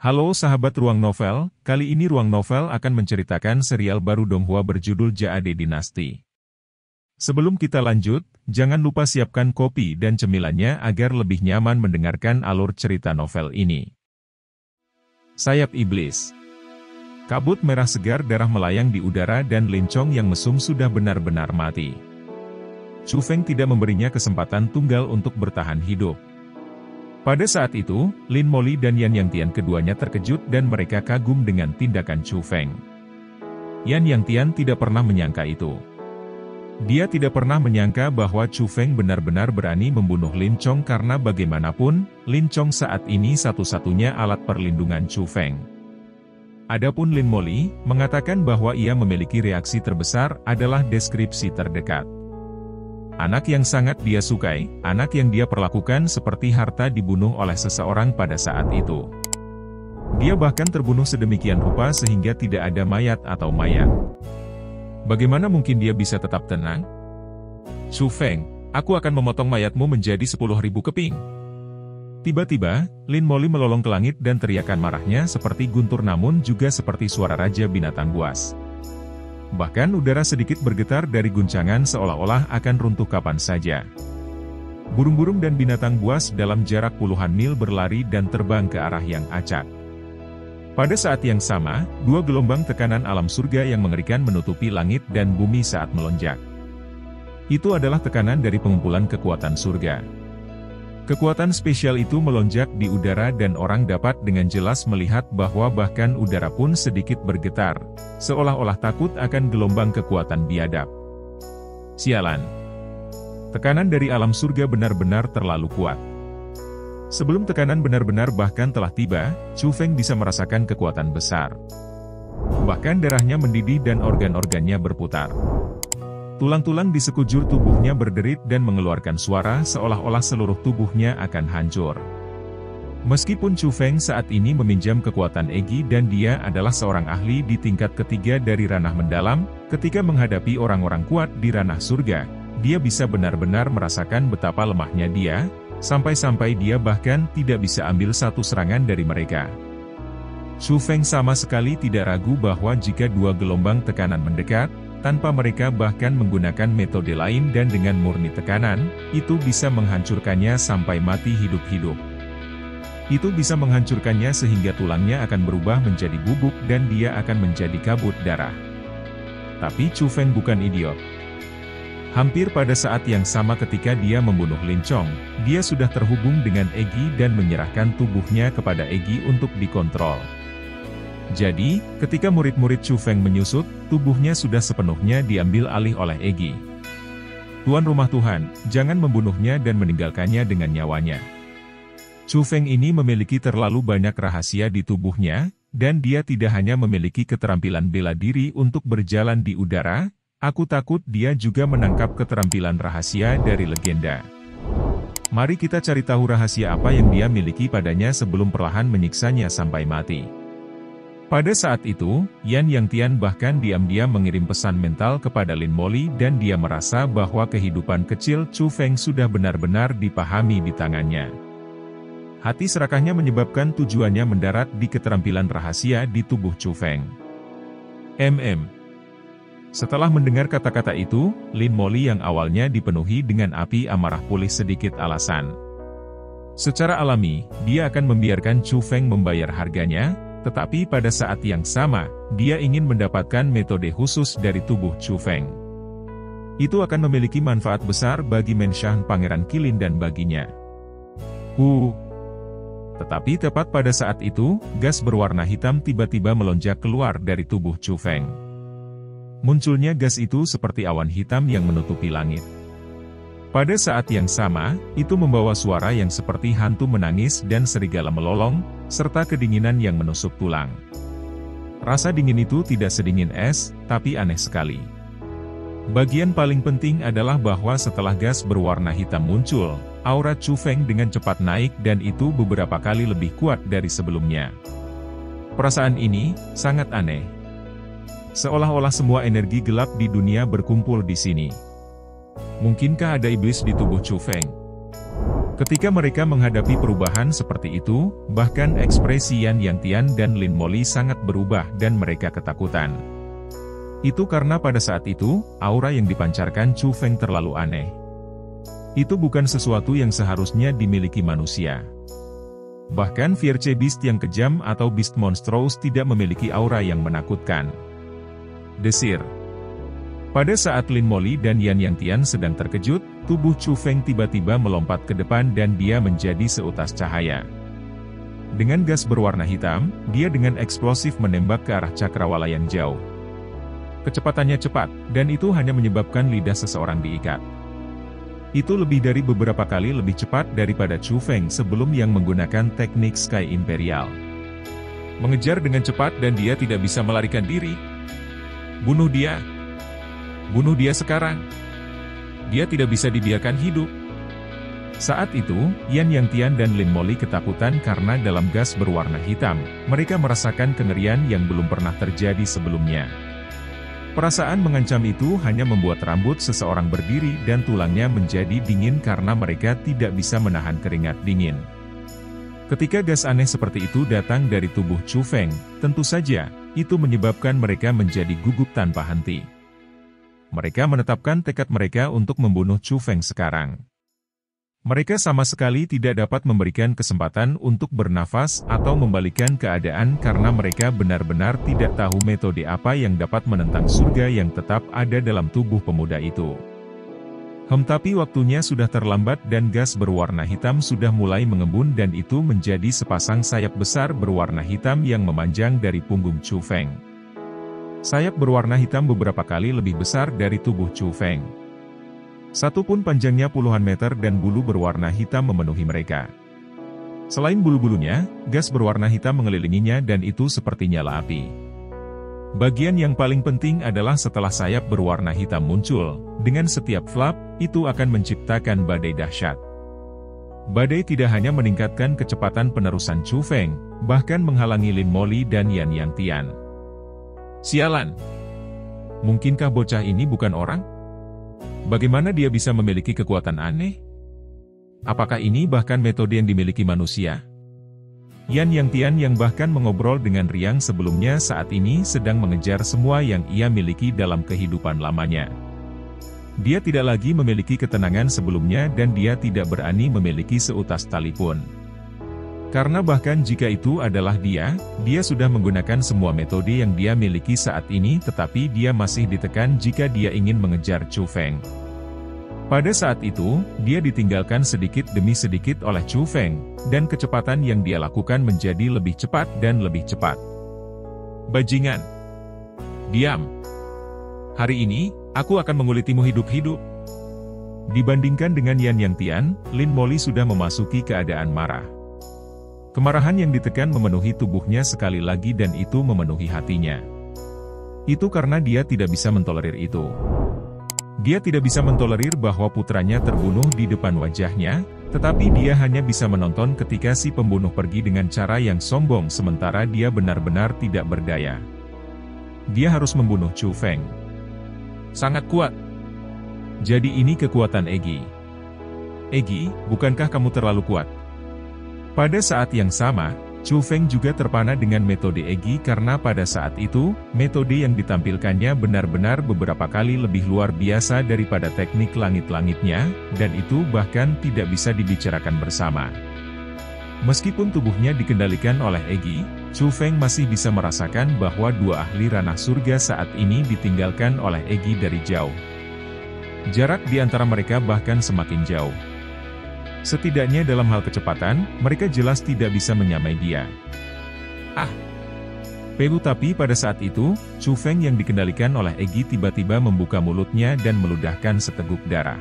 Halo sahabat Ruang Novel, kali ini Ruang Novel akan menceritakan serial baru Donghua berjudul Jade Dynasty. Sebelum kita lanjut, jangan lupa siapkan kopi dan cemilannya agar lebih nyaman mendengarkan alur cerita novel ini. Sayap Iblis. Kabut merah segar darah melayang di udara dan Lin Chong yang mesum sudah benar-benar mati. Chu Feng tidak memberinya kesempatan tunggal untuk bertahan hidup. Pada saat itu, Lin Moli dan Yan Yang Tian keduanya terkejut dan mereka kagum dengan tindakan Chu Feng. Yan Yang Tian tidak pernah menyangka itu. Dia tidak pernah menyangka bahwa Chu Feng benar-benar berani membunuh Lin Chong karena bagaimanapun, Lin Chong saat ini satu-satunya alat perlindungan Chu Feng. Adapun Lin Moli, mengatakan bahwa ia memiliki reaksi terbesar adalah deskripsi terdekat. Anak yang sangat dia sukai, anak yang dia perlakukan seperti harta dibunuh oleh seseorang pada saat itu. Dia bahkan terbunuh sedemikian rupa sehingga tidak ada mayat atau mayat. Bagaimana mungkin dia bisa tetap tenang? Chu Feng, aku akan memotong mayatmu menjadi 10.000 keping. Tiba-tiba, Lin Moli melolong ke langit dan teriakan marahnya seperti guntur namun juga seperti suara raja binatang buas. Bahkan udara sedikit bergetar dari guncangan seolah-olah akan runtuh kapan saja. Burung-burung dan binatang buas dalam jarak puluhan mil berlari dan terbang ke arah yang acak. Pada saat yang sama, dua gelombang tekanan alam surga yang mengerikan menutupi langit dan bumi saat melonjak. Itu adalah tekanan dari pengumpulan kekuatan surga. Kekuatan spesial itu melonjak di udara dan orang dapat dengan jelas melihat bahwa bahkan udara pun sedikit bergetar, seolah-olah takut akan gelombang kekuatan biadab. Sialan. Tekanan dari alam surga benar-benar terlalu kuat. Sebelum tekanan benar-benar bahkan telah tiba, Chu Feng bisa merasakan kekuatan besar. Bahkan darahnya mendidih dan organ-organnya berputar. Tulang-tulang di sekujur tubuhnya berderit dan mengeluarkan suara seolah-olah seluruh tubuhnya akan hancur. Meskipun Chu Feng saat ini meminjam kekuatan Egi dan dia adalah seorang ahli di tingkat ketiga dari ranah mendalam, ketika menghadapi orang-orang kuat di ranah surga, dia bisa benar-benar merasakan betapa lemahnya dia, sampai-sampai dia bahkan tidak bisa ambil satu serangan dari mereka. Chu Feng sama sekali tidak ragu bahwa jika dua gelombang tekanan mendekat, tanpa mereka bahkan menggunakan metode lain dan dengan murni tekanan, itu bisa menghancurkannya sampai mati hidup-hidup. Itu bisa menghancurkannya sehingga tulangnya akan berubah menjadi bubuk dan dia akan menjadi kabut darah. Tapi Chu Feng bukan idiot. Hampir pada saat yang sama ketika dia membunuh Lin Chong, dia sudah terhubung dengan Egi dan menyerahkan tubuhnya kepada Egi untuk dikontrol. Jadi, ketika murid-murid Chu Feng menyusut, tubuhnya sudah sepenuhnya diambil alih oleh Egi. Tuan rumah Tuhan, jangan membunuhnya dan meninggalkannya dengan nyawanya. Chu Feng ini memiliki terlalu banyak rahasia di tubuhnya, dan dia tidak hanya memiliki keterampilan bela diri untuk berjalan di udara, aku takut dia juga menangkap keterampilan rahasia dari legenda. Mari kita cari tahu rahasia apa yang dia miliki padanya sebelum perlahan menyiksanya sampai mati. Pada saat itu, Yan Yang Tian bahkan diam-diam mengirim pesan mental kepada Lin Moli dan dia merasa bahwa kehidupan kecil Chu Feng sudah benar-benar dipahami di tangannya. Hati serakahnya menyebabkan tujuannya mendarat di keterampilan rahasia di tubuh Chu Feng. Setelah mendengar kata-kata itu, Lin Moli yang awalnya dipenuhi dengan api amarah pulih sedikit alasan. Secara alami, dia akan membiarkan Chu Feng membayar harganya, tetapi pada saat yang sama, dia ingin mendapatkan metode khusus dari tubuh Chu Feng. Itu akan memiliki manfaat besar bagi Menshang Pangeran Qilin dan baginya. Tetapi tepat pada saat itu, gas berwarna hitam tiba-tiba melonjak keluar dari tubuh Chu Feng. Munculnya gas itu seperti awan hitam yang menutupi langit. Pada saat yang sama, itu membawa suara yang seperti hantu menangis dan serigala melolong, serta kedinginan yang menusuk tulang. Rasa dingin itu tidak sedingin es, tapi aneh sekali. Bagian paling penting adalah bahwa setelah gas berwarna hitam muncul, aura Chu Feng dengan cepat naik dan itu beberapa kali lebih kuat dari sebelumnya. Perasaan ini sangat aneh. Seolah-olah semua energi gelap di dunia berkumpul di sini. Mungkinkah ada iblis di tubuh Chu Feng? Ketika mereka menghadapi perubahan seperti itu, bahkan ekspresi Yan Yangtian dan Lin Molly sangat berubah dan mereka ketakutan. Itu karena pada saat itu, aura yang dipancarkan Chu Feng terlalu aneh. Itu bukan sesuatu yang seharusnya dimiliki manusia. Bahkan Fierce Beast yang kejam atau Beast Monstrous tidak memiliki aura yang menakutkan. Desir. Pada saat Lin Molly dan Yan Yangtian sedang terkejut, tubuh Chu Feng tiba-tiba melompat ke depan dan dia menjadi seutas cahaya. Dengan gas berwarna hitam, dia dengan eksplosif menembak ke arah cakrawala yang jauh. Kecepatannya cepat, dan itu hanya menyebabkan lidah seseorang diikat. Itu lebih dari beberapa kali lebih cepat daripada Chu Feng sebelum yang menggunakan teknik Sky Imperial. Mengejar dengan cepat dan dia tidak bisa melarikan diri. Bunuh dia! Bunuh dia sekarang! Dia tidak bisa dibiarkan hidup. Saat itu, Yan Yangtian dan Lin Molly ketakutan karena dalam gas berwarna hitam, mereka merasakan kengerian yang belum pernah terjadi sebelumnya. Perasaan mengancam itu hanya membuat rambut seseorang berdiri dan tulangnya menjadi dingin karena mereka tidak bisa menahan keringat dingin. Ketika gas aneh seperti itu datang dari tubuh Chu Feng, tentu saja, itu menyebabkan mereka menjadi gugup tanpa henti. Mereka menetapkan tekad mereka untuk membunuh Chu Feng sekarang. Mereka sama sekali tidak dapat memberikan kesempatan untuk bernafas atau membalikkan keadaan karena mereka benar-benar tidak tahu metode apa yang dapat menentang surga yang tetap ada dalam tubuh pemuda itu. Tapi waktunya sudah terlambat dan gas berwarna hitam sudah mulai mengembun dan itu menjadi sepasang sayap besar berwarna hitam yang memanjang dari punggung Chu Feng. Sayap berwarna hitam beberapa kali lebih besar dari tubuh Chu Feng. Satu pun panjangnya puluhan meter dan bulu berwarna hitam memenuhi mereka. Selain bulu-bulunya, gas berwarna hitam mengelilinginya dan itu seperti nyala api. Bagian yang paling penting adalah setelah sayap berwarna hitam muncul, dengan setiap flap, itu akan menciptakan badai dahsyat. Badai tidak hanya meningkatkan kecepatan penerusan Chu Feng, bahkan menghalangi Lin Molly dan Yan Yangtian. Sialan! Mungkinkah bocah ini bukan orang? Bagaimana dia bisa memiliki kekuatan aneh? Apakah ini bahkan metode yang dimiliki manusia? Yan Yangtian yang bahkan mengobrol dengan riang sebelumnya saat ini sedang mengejar semua yang ia miliki dalam kehidupan lamanya. Dia tidak lagi memiliki ketenangan sebelumnya dan dia tidak berani memiliki seutas tali pun. Karena bahkan jika itu adalah dia sudah menggunakan semua metode yang dia miliki saat ini tetapi dia masih ditekan jika dia ingin mengejar Chu Feng. Pada saat itu, dia ditinggalkan sedikit demi sedikit oleh Chu Feng, dan kecepatan yang dia lakukan menjadi lebih cepat dan lebih cepat. Bajingan! Diam! Hari ini, aku akan mengulitimu hidup-hidup. Dibandingkan dengan Yan Yangtian, Lin Molly sudah memasuki keadaan marah. Kemarahan yang ditekan memenuhi tubuhnya sekali lagi dan itu memenuhi hatinya. Itu karena dia tidak bisa mentolerir itu. Dia tidak bisa mentolerir bahwa putranya terbunuh di depan wajahnya, tetapi dia hanya bisa menonton ketika si pembunuh pergi dengan cara yang sombong sementara dia benar-benar tidak berdaya. Dia harus membunuh Chu Feng. Sangat kuat. Jadi ini kekuatan Egi. Egi, bukankah kamu terlalu kuat? Pada saat yang sama, Chu Feng juga terpana dengan metode Egi karena pada saat itu, metode yang ditampilkannya benar-benar beberapa kali lebih luar biasa daripada teknik langit-langitnya, dan itu bahkan tidak bisa dibicarakan bersama. Meskipun tubuhnya dikendalikan oleh Egi, Chu Feng masih bisa merasakan bahwa dua ahli ranah surga saat ini ditinggalkan oleh Egi dari jauh. Jarak di antara mereka bahkan semakin jauh. Setidaknya dalam hal kecepatan, mereka jelas tidak bisa menyamai dia. Tapi pada saat itu, Chu Feng yang dikendalikan oleh Egi tiba-tiba membuka mulutnya dan meludahkan seteguk darah.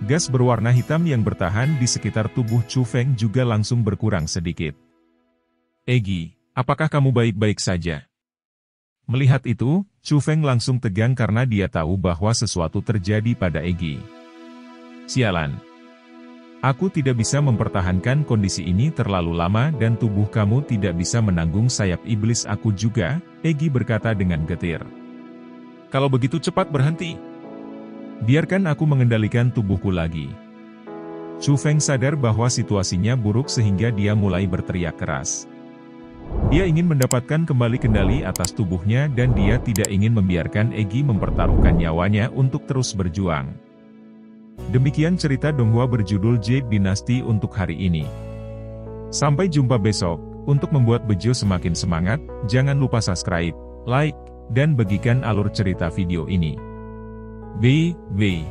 Gas berwarna hitam yang bertahan di sekitar tubuh Chu Feng juga langsung berkurang sedikit. Egi, apakah kamu baik-baik saja? Melihat itu, Chu Feng langsung tegang karena dia tahu bahwa sesuatu terjadi pada Egi. Sialan! Aku tidak bisa mempertahankan kondisi ini terlalu lama dan tubuh kamu tidak bisa menanggung sayap iblis aku juga, Egi berkata dengan getir. Kalau begitu cepat berhenti. Biarkan aku mengendalikan tubuhku lagi. Chu Feng sadar bahwa situasinya buruk sehingga dia mulai berteriak keras. Dia ingin mendapatkan kembali kendali atas tubuhnya dan dia tidak ingin membiarkan Egi mempertaruhkan nyawanya untuk terus berjuang. Demikian cerita Donghua berjudul Jade Dynasty untuk hari ini. Sampai jumpa besok. Untuk membuat Bejo semakin semangat, jangan lupa subscribe, like, dan bagikan alur cerita video ini. BB